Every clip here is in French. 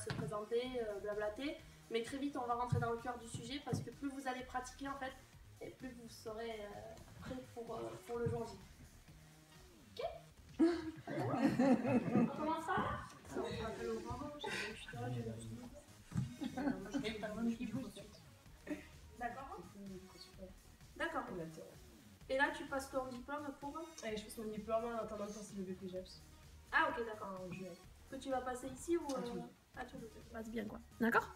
se présenter, blablater. Mais très vite, on va rentrer dans le cœur du sujet parce que plus vous allez pratiquer en fait, et plus vous serez prêt pour le jour J. Ok. On commence par là. On rappelle au moment, D'accord. D'accord. Et là, tu passes ton diplôme pour... Allez, je passe mon diplôme en attendant de passer le BPGEPS. Ah, ok, d'accord. En juillet. Que tu vas passer ici ou à Toulouse? Passe bien quoi. D'accord.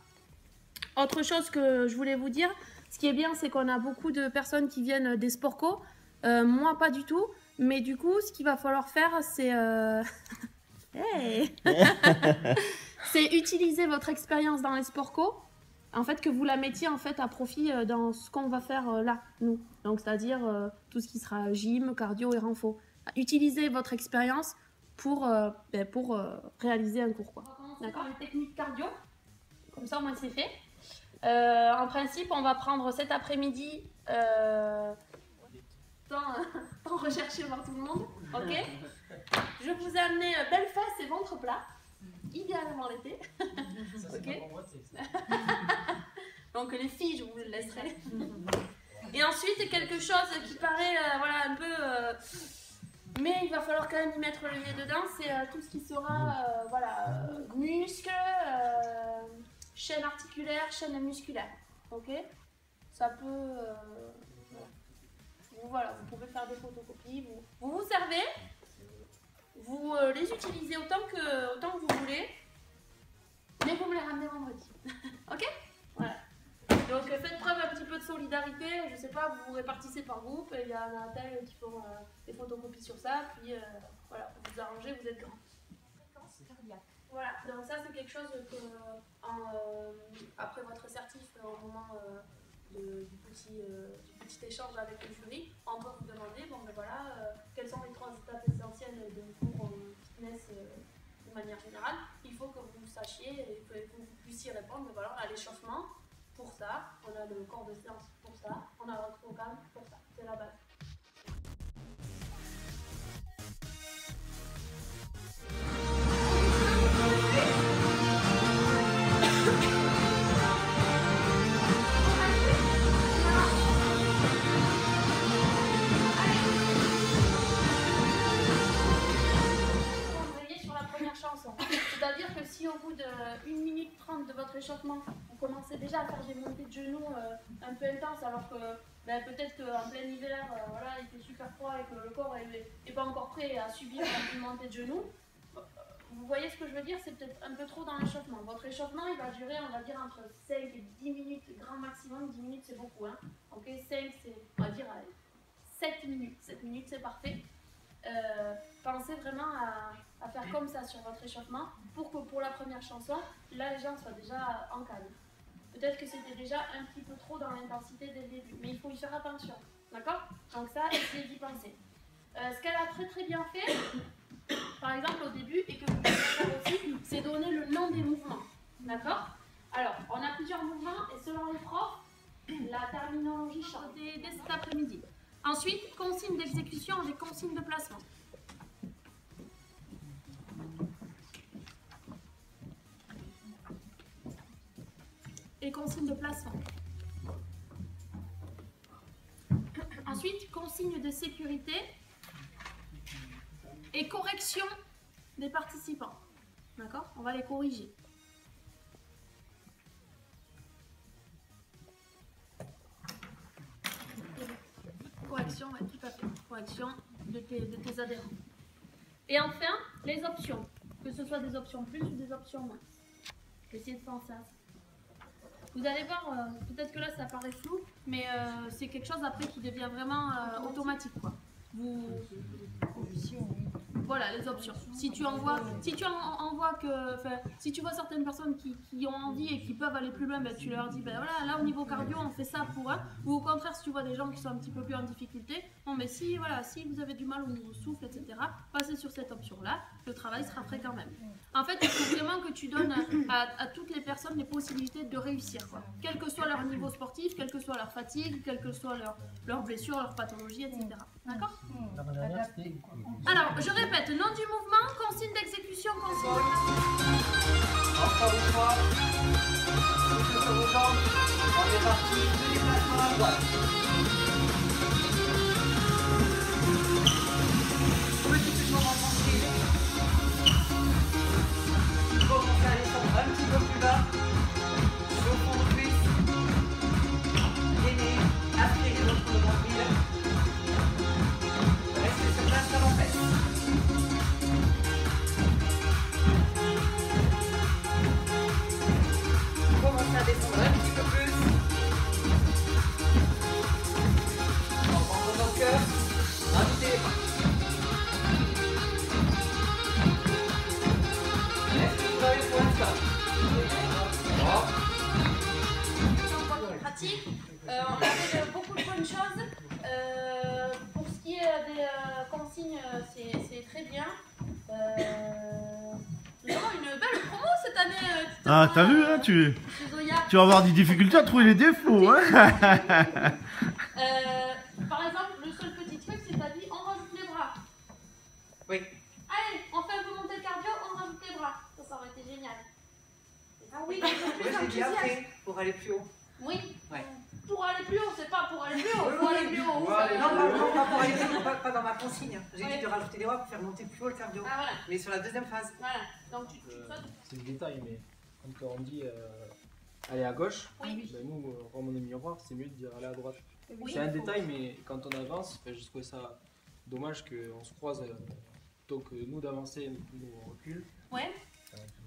Autre chose que je voulais vous dire, ce qui est bien, c'est qu'on a beaucoup de personnes qui viennent des sports co. Moi, pas du tout. Mais du coup, ce qu'il va falloir faire, c'est... Hey c'est utiliser votre expérience dans les sports co. En fait, que vous la mettiez en fait à profit dans ce qu'on va faire là, nous. Donc, c'est-à-dire tout ce qui sera gym, cardio et renfo. Utilisez votre expérience pour réaliser un cours, quoi. D'accord, les techniques cardio. Comme ça, au moins, c'est fait. En principe, on va prendre cet après-midi temps recherché par tout le monde. Ok. Je vous ai amené belles fesses et ventre plat. Idéalement l'été. Ok. Donc les filles, je vous le laisserai. Et ensuite, quelque chose qui paraît voilà, un peu... mais il va falloir quand même y mettre le nez dedans, c'est tout ce qui sera voilà, muscles, chaîne articulaire, chaîne musculaire. Ok. Ça peut... voilà, vous pouvez faire des photocopies. Vous servez, vous les utilisez autant que vous voulez, mais vous me les ramenez vendredi. Ok. Voilà. Donc faites preuve un petit peu de solidarité, je sais pas, vous vous répartissez par groupe, il y en a tel qui font des photocopies sur ça, puis voilà, vous vous arrangez, vous êtes grand. Voilà, donc ça c'est quelque chose que après votre certif, au moment du petit échange avec le jury, on peut vous demander, bon ben voilà, quelles sont les 3 étapes essentielles de cours fitness de manière générale. Il faut que vous sachiez et que vous puissiez répondre, ben voilà, à l'échauffement. Pour ça, on a le corps de séance pour ça, on a votre programme pour ça, c'est la base. Sur la première chanson, c'est-à-dire que si au bout de 1 minute 30 de votre échauffement, vous commencez déjà à faire des montées de genoux un peu intenses, alors que ben, peut-être qu'en plein hiver, voilà, il fait super froid et que le corps n'est pas encore prêt à subir une montée de genoux, vous voyez ce que je veux dire, c'est peut-être un peu trop dans l'échauffement. Votre échauffement, il va durer, on va dire, entre 5 et 10 minutes, grand maximum. 10 minutes, c'est beaucoup, hein. Ok, 5, c'est, on va dire, 7 minutes. 7 minutes, c'est parfait. Pensez vraiment à faire comme ça sur votre échauffement pour que pour la première chanson, là les gens soient déjà en calme. Peut-être que c'était déjà un petit peu trop dans l'intensité dès le début, mais il faut y faire attention, d'accord? Donc ça, essayez d'y penser. Ce qu'elle a très très bien fait, par exemple au début, et que vous pouvez faire aussi, c'est donner le nom des mouvements, d'accord? Alors, on a plusieurs mouvements et selon les profs, la terminologie change dès cet après-midi. Ensuite, consignes d'exécution et consignes de placement. Et consignes de placement. Ensuite, consignes de sécurité et correction des participants. D'accord? On va les corriger. Correction, ouais, tout à fait. Correction de tes adhérents. Et enfin, les options. Que ce soit des options plus ou des options moins. Essayez de penser à ça. Vous allez voir, peut-être que là ça paraît flou, mais c'est quelque chose après qui devient vraiment automatique, quoi. Voilà, les options. Si tu envoies si tu vois certaines personnes qui ont envie et qui peuvent aller plus loin, ben, tu leur dis, ben voilà, là au niveau cardio, on fait ça pour eux. Ou au contraire, si tu vois des gens qui sont un petit peu plus en difficulté, bon, mais si vous avez du mal au niveau souffle, etc., passez sur cette option-là, le travail sera fait quand même. En fait, il faut vraiment que tu donnes à toutes les personnes les possibilités de réussir, quoi. Quel que soit leur niveau sportif, quelle que soit leur fatigue, quelle que soit leur blessure, leur pathologie, etc. D'accord? Alors, je répète, nom du mouvement, consigne d'exécution, consigne de... Encore une fois. Souffle sur vos jambes. On est parti. Déplacement à droite. Petit mouvement tranquille. Commencez à descendre un petit peu plus bas. Sur le fond de cuisse. Gainez. Aspirez votre nombril. Restez sur place, talon fesse. Commencez à descendre un petit peu plus. On prend votre cœur. Rajoutez les mains. Est-ce que vous avez pour l'instant? Pratique. On a fait beaucoup de bonnes choses. Pour ce qui est des consignes, c'est très bien. Nous avons une belle promo cette année. Ah, t'as vu, hein, tu vas avoir des difficultés à trouver les défauts. Hein. Par exemple, le seul petit truc, c'est t'as dit on rajoute les bras. Oui. Allez, on fait un peu monter le cardio, on rajoute les bras. Ça aurait été génial. Ah oui, Oui, j'ai dit après, pour aller plus haut. Oui. Ouais. Pour aller plus haut, c'est pas pour aller plus haut. Pour aller plus haut. Non, pas pour aller plus haut, pas dans ma consigne. J'ai dit de rajouter des bras pour faire monter plus haut le cardio. Ah voilà. Mais sur la deuxième phase. Voilà. Donc tu sautes. C'est le détail, mais quand on dit aller à gauche, Oui. ben nous, comme on est miroir, c'est mieux de dire aller à droite. Oui. C'est un détail, mais quand on avance, ben, je trouvais ça dommage qu'on se croise plutôt que nous d'avancer, nous on recule. Ouais.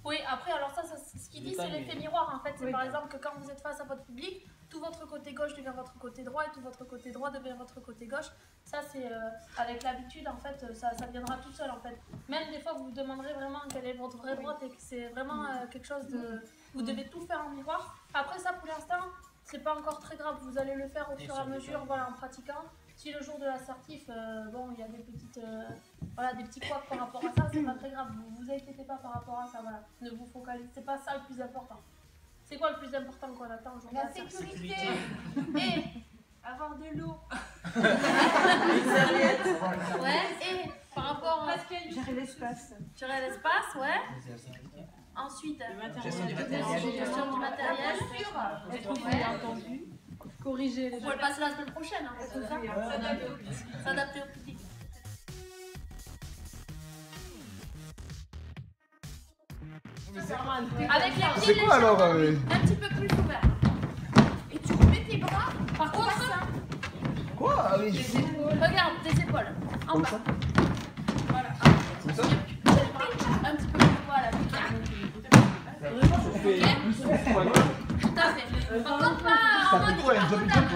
Oui, après, alors ça ce qu'il dit, c'est l'effet miroir en fait. C'est par exemple que quand vous êtes face à votre public, tout votre côté gauche devient votre côté droit et tout votre côté droit devient votre côté gauche. Ça, c'est avec l'habitude en fait, ça viendra tout seul en fait. Même des fois, vous vous demanderez vraiment quelle est votre vraie droite et que c'est vraiment quelque chose de. Vous devez tout faire en miroir. Après, ça pour l'instant, c'est pas encore très grave. Vous allez le faire au fur et à mesure, voilà, en pratiquant. Si le jour de l'assertif, bon, il y a des petites, voilà, des petits couacs par rapport à ça, c'est pas très grave. Vous vous inquiétez pas par rapport à ça, voilà. Ne vous focalisez, c'est pas ça le plus important. C'est quoi le plus important qu'on attend aujourd'hui? La sécurité Et avoir de l'eau. ouais, et par rapport à Gérer l'espace. gérer l'espace, ouais. Ensuite, Gestion du matériel. gestion du matériel. Être Ouais. entendu. Corriger les Vous pouvez le passer la semaine prochaine, en fait, c'est ça? S'adapter au public. Avec les pieds C'est quoi alors un petit peu plus ouverts. Et tu remets tes bras. Par contre, Quoi? Ah oui. regarde tes épaules. En Comme bas. ça? Voilà. Comme ça? Un petit peu plus, voilà. Tout à fait. Par contre, pas en mode hippopotame.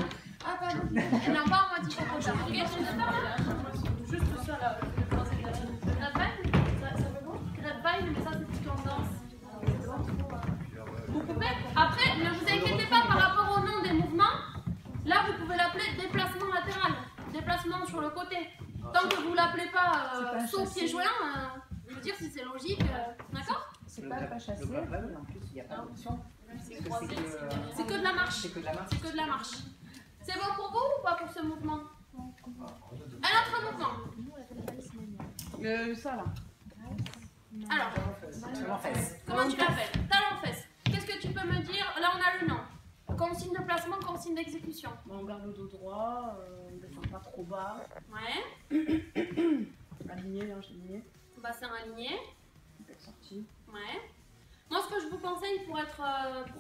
Ah, pardon. Non, pas en mode hippopotame. Ok, tu veux faire juste ça là. Grapevine, ça veut bon? Grapevine, mais ça c'est plutôt en danse. Vous pouvez, après, ne vous inquiétez pas par rapport au nom des mouvements. Là, vous pouvez l'appeler déplacement latéral, déplacement sur le côté. Tant que vous ne l'appelez pas saut pied joint, je veux dire si c'est logique, d'accord? C'est pas chasser. Le grapevine, mais en plus, il n'y a pas d'option. C'est que de la marche. C'est que de la marche. C'est que de la marche. C'est bon pour vous ou pas pour ce mouvement? Un autre mouvement. Ça là. Alors, Talon fesse. comment tu l'appelles? Talon fesse. Qu'est-ce que tu peux me dire? Là, on a le nom. Consigne de placement, consigne d'exécution. On garde le dos droit, on ne descend pas trop bas. Ouais. Aligné, hanche alignée. Bassin aligné. Tête sortie. Ouais. Moi, ce que je vous conseille pour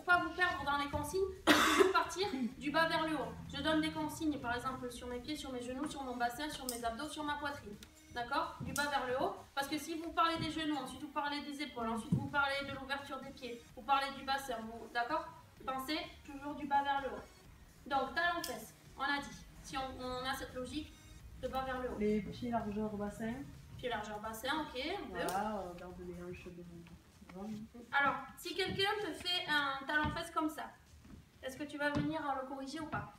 pas vous perdre dans les consignes, c'est toujours partir du bas vers le haut. Je donne des consignes, par exemple, sur mes pieds, sur mes genoux, sur mon bassin, sur mes abdos, sur ma poitrine. D'accord? Du bas vers le haut. Parce que si vous parlez des genoux, ensuite vous parlez des épaules, ensuite vous parlez de l'ouverture des pieds, vous parlez du bassin, d'accord? Pensez toujours du bas vers le haut. Donc, talon fesse, on a dit. Si on a cette logique, de bas vers le haut. Les pieds largeur bassin. Pied largeur bassin, ok. Voilà, on garde les hanches devant. Alors, si quelqu'un te fait un talon fesse comme ça, est-ce que tu vas venir le corriger ou pas?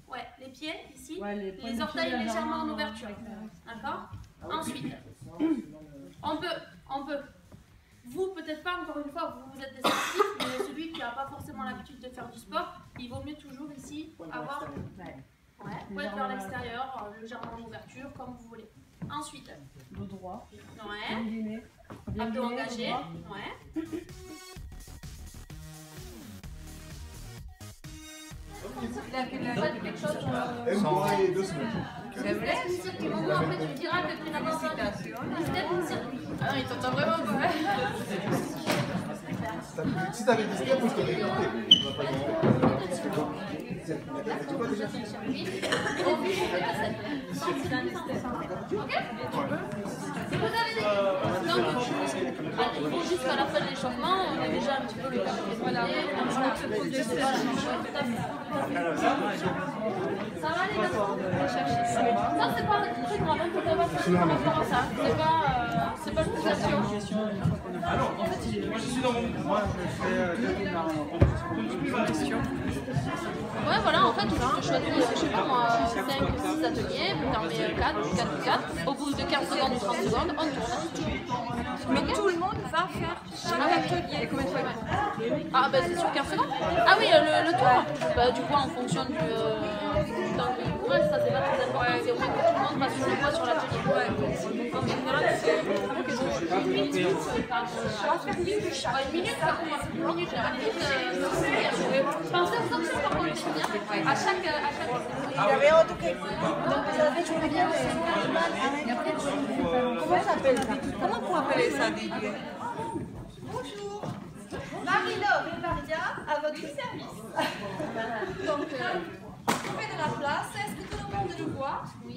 Ouais, les pieds ici, Ouais, les orteils légèrement en ouverture. D'accord? Ensuite, on peut. Vous, peut-être pas, encore une fois, vous êtes des sportifs, mais celui qui n'a pas forcément l'habitude de faire du sport, il vaut mieux toujours ici avoir. Ouais, pointe vers l'extérieur, légèrement en ouverture, comme vous voulez. Ensuite, Dos droit. ouais. Incliné. Abdos engagés. Ouais. Il a quelque chose. Un mois et 2 semaines. C'est vrai. Après, tu lui diras que tu n'as pas entendu. Peut-être une circuit. Ah, il t'entend vraiment pas. Si t'avais dit step, moi je t'aurais écouté. Tu vois déjà fait? Si vous avez des donc, jusqu'à la fin de l'échauffement, on a déjà un petit peu le temps de voilà. Ça va aller d'accord. Ça, c'est pas très grave, on peut pas faire par rapport à ça. C'est pas une question. Alors, en fait, moi je suis dans mon. Moi je fais ouais, voilà, en fait, tu choisis, je sais pas moi, 5 ou 6 ateliers, puis t'en mets 4. Au bout de 15 secondes ou 30 secondes, on tourne. Mais tout le monde va faire chaque atelier. Combien de fois? Ah, bah c'est sur 15 secondes. Ah oui, le tour. Bah, du coup, en fonction du temps qu'il vous reste, ça c'est pas très important. C'est au moins que tout le monde passe sur le poids sur l'atelier. Ouais, donc en général, c'est une minute. On va faire 1 minute chaque. Ouais, 1 minute, ça commence. 1 minute, la limite, pensez aux options par contre, c'est bien. À chaque. Il y avait autre chose. Donc vous avez toujours bien comment ça s'appelle ça? Comment vous appelez ça, Didier? Bonjour, Marie-Laure et Maria à votre service. Donc, on fait de la place. Est-ce que tout le monde le voit? Oui.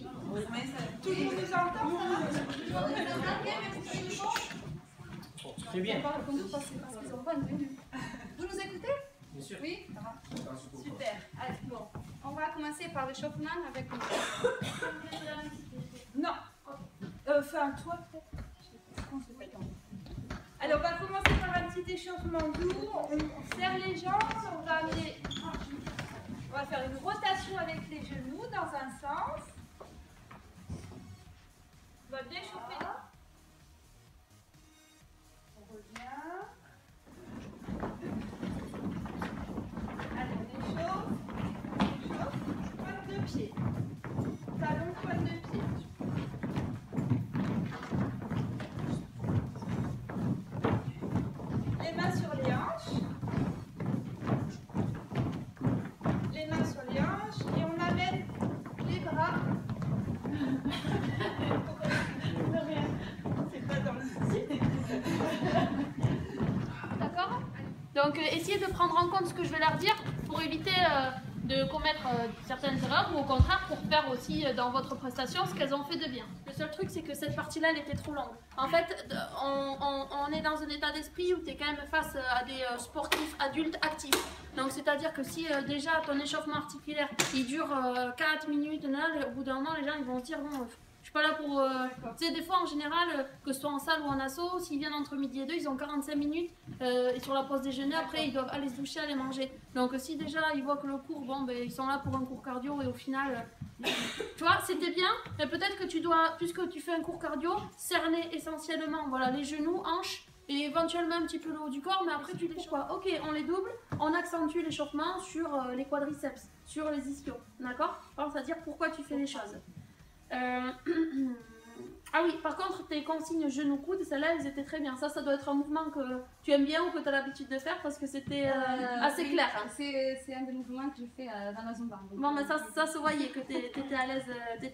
Tout le monde nous entend? Tout le monde nous entend? Très bien. Vous nous écoutez? Bien sûr. Oui? Super. Allez, bon. On va commencer par l'échauffement avec une... Non. Fais un toit peut-être. Alors, on va commencer par un petit échauffement doux. On serre les jambes. On va faire une rotation avec les genoux dans un sens. On va bien chauffer. On revient. Allez, on échauffe. Pointe de pied. Talon, pointe de pied. Les mains sur les hanches. Les mains sur les hanches. Et on amène les bras. C'est pas dans le site. D'accord? Donc essayez de prendre en compte ce que je vais leur dire pour éviter de commettre certaines erreurs ou au contraire pour faire aussi dans votre prestation ce qu'elles ont fait de bien. Le seul truc c'est que cette partie-là elle était trop longue. En fait on est dans un état d'esprit où tu es quand même face à des sportifs adultes actifs. Donc c'est-à-dire que si déjà ton échauffement articulaire il dure 4 minutes, là, au bout d'un moment les gens ils vont se dire bon... Je suis pas là pour... Tu sais, des fois, en général, que ce soit en salle ou en asso, s'ils viennent entre midi et 2, ils ont 45 minutes. Et sur la pause déjeuner, après, ils doivent aller se doucher, aller manger. Donc, si déjà, ils voient que le cours, bon, ben, ils sont là pour un cours cardio et au final... tu vois, c'était bien, mais peut-être que tu dois, puisque tu fais un cours cardio, cerner essentiellement, voilà, les genoux, hanches, et éventuellement un petit peu le haut du corps, mais après, tu les quoi. Ok, on les double, on accentue l'échauffement sur les quadriceps, sur les ischios, d'accord? Alors, c'est-à-dire pourquoi tu fais les choses. Ah oui, par contre, tes consignes genoux-coudes, celles-là, elles étaient très bien. Ça doit être un mouvement que tu aimes bien ou que tu as l'habitude de faire parce que c'était assez oui, clair. C'est un des mouvements que je fais dans la Zumba. Bon, mais ça se voyait que tu étais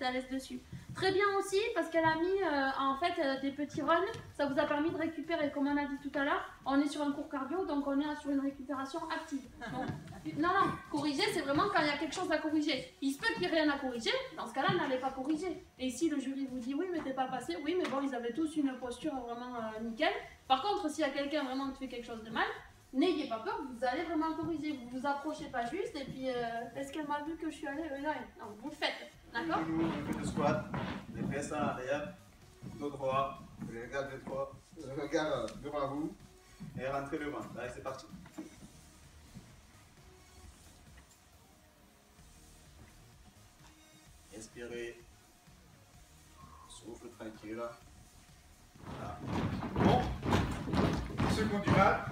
à l'aise dessus. Très bien aussi parce qu'elle a mis en fait des petits runs. Ça vous a permis de récupérer, comme on a dit tout à l'heure. On est sur un cours cardio, donc on est sur une récupération active. Donc, non, corriger, c'est vraiment quand il y a quelque chose à corriger. Il se peut qu'il n'y ait rien à corriger. Dans ce cas-là, n'allez pas corriger. Et si le jury vous dit oui, mais t'es pas passé, oui, mais bon, ils avaient tous une posture vraiment nickel. Par contre, s'il y a quelqu'un vraiment qui fait quelque chose de mal, n'ayez pas peur, vous allez vraiment corriger. Vous vous approchez pas juste et puis est-ce qu'elle m'a vu que je suis allée non, vous le faites, d'accord? On fait le squat, les fesses en arrière, dos droit, le regard devant vous et rentrez le ventre. Allez, c'est parti. Inspirez, souffle tranquille. Voilà. Bon, ceux qui ont du mal,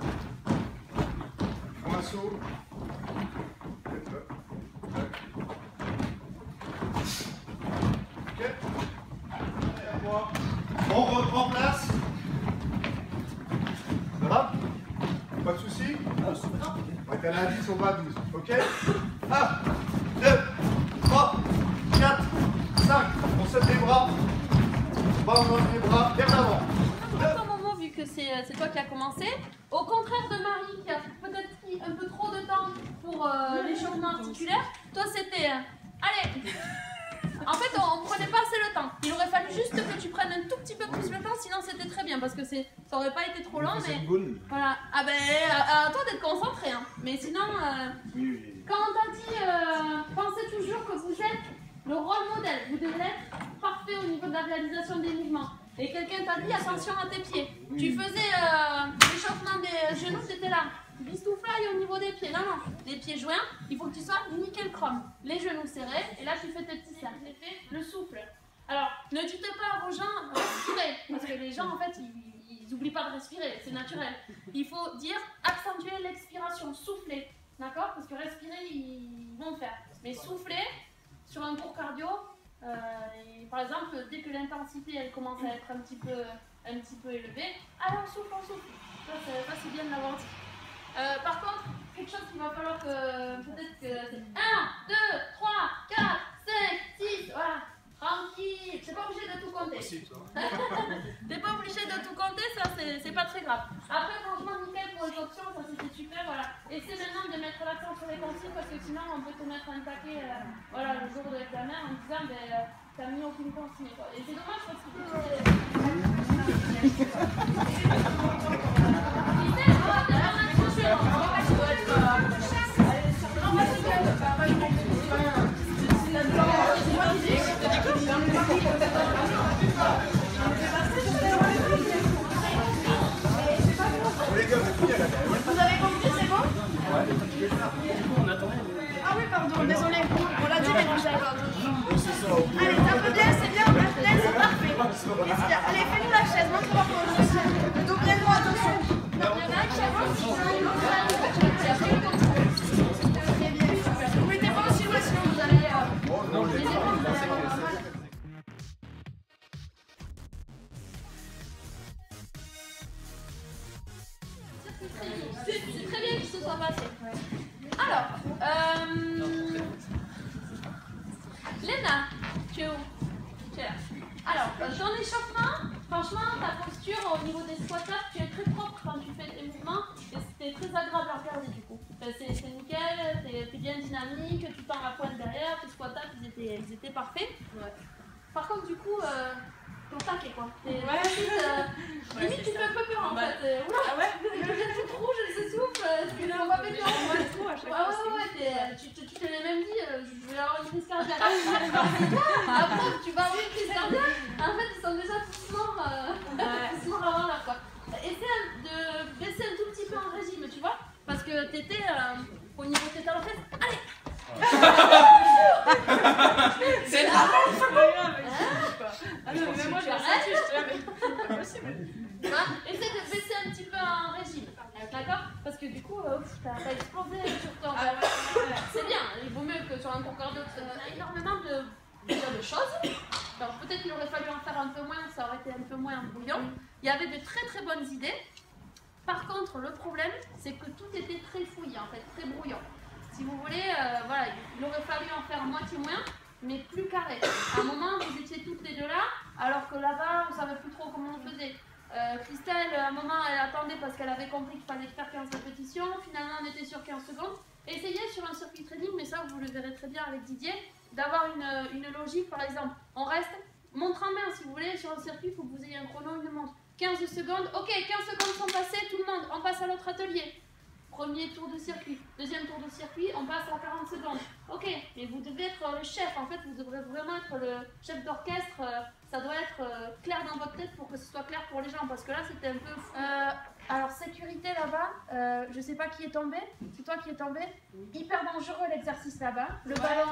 font un saut. Ok. Allez, à moi. On reprend place. Donc à la 10, on va à 12. Ok? 1, 2, 3, 4, 5. On saute les bras. On va les bras vers l'avant. Un moment, vu que c'est toi qui as commencé, au contraire de Marie qui a peut-être pris un peu trop de temps pour l'échauffement articulaire, toi c'était allez. En fait, on prenait pas assez le temps. Il aurait fallu juste que tu prennes un tout petit peu plus le temps, sinon c'était très bien parce que ça aurait pas été trop long. Mais voilà. Ah ben, à toi d'être concentré. Hein. Mais sinon, quand on t'a dit, pensez toujours que vous êtes le rôle modèle. Vous devez être parfait au niveau de la réalisation des mouvements. Et quelqu'un t'a dit attention à tes pieds. Tu faisais l'échauffement des genoux, t'étais là. Bistouflaille au niveau des pieds. Non, non. Les pieds joints, il faut que tu sois nickel chrome. Les genoux serrés. Et là, tu fais tes petits cercles. Le souffle. Alors, ne dites pas aux gens respirer. Parce que les gens, en fait, ils n'oublient pas de respirer. C'est naturel. Il faut dire accentuer l'expiration. Souffler. D'accord? Parce que respirer, ils vont le faire. Mais souffler, sur un cours cardio, par exemple, dès que l'intensité elle commence à être un petit peu élevée, alors souffle, on souffle. Ça c'est bien de l'avoir dit. Par contre, quelque chose qu'il va falloir que peut-être que c'est 1, 2, 3, 4, 5, 6, voilà, tranquille, t'es pas obligé de tout compter. T'es pas obligé de tout compter, ça c'est pas très grave. Après, franchement, nickel pour les options, ça c'était super, voilà. Essaie maintenant de mettre l'accent sur les consignes parce que sinon on peut te mettre un paquet voilà, le jour de l'examen en disant ben, t'as mis aucune consigne. Quoi. Et c'est dommage parce que Vous avez compris, c'est bon? Ah oui, pardon, désolé. On l'a dit, mélangé à l'ordre. Allez, tape bien, c'est bien, tape bien, c'est parfait. Qu'est-ce qu'il y a? Allez, fais-nous la chaise, montre-moi pour nous. Le dos bien droit, attention. Très bien, super. Vous mettez pas aussi loin, sinon vous allez... c'est très bien qu'il se soit passé. Alors, Léna, tu es où? Tu es là. Alors, ton échauffement, franchement, ta posture au niveau des squats-up, tu es très propre quand tu fais tes mouvements et c'était très agréable à regarder du coup. C'est nickel, t'es bien dynamique, tu tends la pointe derrière, tes squats-up, ils étaient parfaits. Ouais. Par contre, du coup, ton taquet quoi. Limite, tu fais un peu peur en fait. Oula, ah ouais. Le vient tout rouge, elle s'essouffle, tu l'as pas pété en moi trop à chaque fois. Ouais, tu te l'as même dit, je vais avoir une crise cardiaque. Après, tu vas avoir une crise cardiaque. En fait, ils sont déjà tous morts avant l'heure quoi. Essaie de baisser un tout petit peu en régime, tu vois. Parce que t'étais au niveau de tes talons fesses. Allez! C'est grave, c'est pas grave. Ah non, mais moi je reste, je te la possible. Essaie de baisser un petit peu en régime, d'accord? Parce que du coup, t'as explosé sur ton. C'est bien, il vaut mieux que sur un cours cardio, tu as énormément de choses. Alors peut-être qu'il aurait fallu en faire un peu moins, ça aurait été un peu moins brouillon. Il y avait de très très bonnes idées. Par contre, le problème, c'est que tout était très fouillé, en fait, très brouillon. Si vous voulez, voilà, il aurait fallu en faire moitié moins, mais plus carré. À un moment, vous étiez toutes les deux là, alors que là-bas, on ne savait plus trop comment on faisait. Christelle, à un moment, elle attendait parce qu'elle avait compris qu'il fallait faire 15 répétitions. Finalement, on était sur 15 secondes. Essayez sur un circuit training, mais ça, vous le verrez très bien avec Didier, d'avoir une logique, par exemple. On reste montre en main, si vous voulez, sur un circuit, il faut que vous ayez un chrono, une montre. 15 secondes, ok, 15 secondes sont passées, tout le monde, on passe à l'autre atelier. Premier tour de circuit, deuxième tour de circuit, on passe à 40 secondes. Ok, mais vous devez être le chef, en fait, vous devrez vraiment être le chef d'orchestre. Ça doit être clair dans votre tête pour que ce soit clair pour les gens, parce que là, c'était un peu fou. Alors, sécurité là-bas, je sais pas qui est tombé, c'est toi qui es tombé. Hyper dangereux l'exercice là-bas. Le ballon,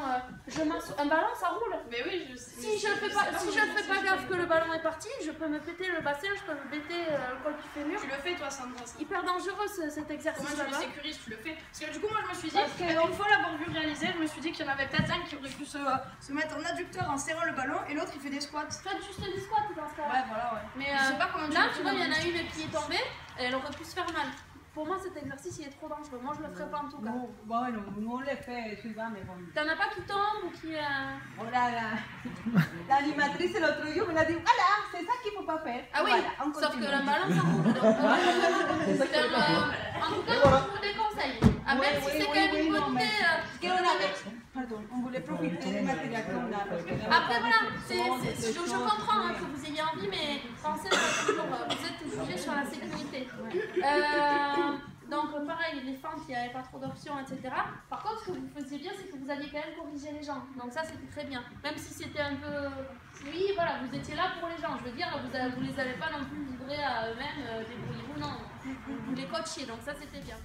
un ballon, ça roule. Mais oui, je sais. Si je ne fais pas gaffe que le ballon est parti, je peux me péter le bassin, je peux me péter le col du fémur. Tu le fais toi, Sandra. Hyper dangereux cet exercice là-bas. Comment tu le sécurises, tu le fais. Parce que du coup, moi je me suis dit, une fois l'avoir vu réaliser, je me suis dit qu'il y en avait peut-être un qui aurait pu se mettre en adducteur en serrant le ballon et l'autre il fait des squats. Faites juste des squats dans ce cas. Ouais, voilà, ouais. Mais je sais pas comment là, tu vois, il y en a une qui est tombée et elle aurait pu se faire mal. pour moi cet exercice il est trop dangereux. Moi je le ferai pas en tout cas. Nous on le fait souvent, mais bon. T'en as pas qui tombent ou qui. L'animatrice l'autre jour me l'a dit voilà, c'est ça qu'il faut pas faire. Ah oui, Voilà, on sauf que continue. la balance en rouge. Donc, C'est ça qu'il faut pas faire. en tout cas, je vous déconseille. Ah, même si c'est quand même une bonne idée. Parce qu'on avait... Pardon, on voulait profiter des matériels qu'on a. Parce que Après voilà, je comprends hein, que vous ayez envie, mais pensez toujours, vous êtes jugé sur la sécurité. Donc pareil, les fentes, il n'y avait pas trop d'options, etc. Par contre, ce que vous faisiez bien, c'est que vous aviez quand même corrigé les gens. Donc ça, c'était très bien. Même si c'était un peu... Oui, voilà, vous étiez là pour les gens. Je veux dire, vous les avez pas non plus livrés à eux-mêmes, débrouillez-vous, non. Vous les coachiez, donc ça, c'était bien.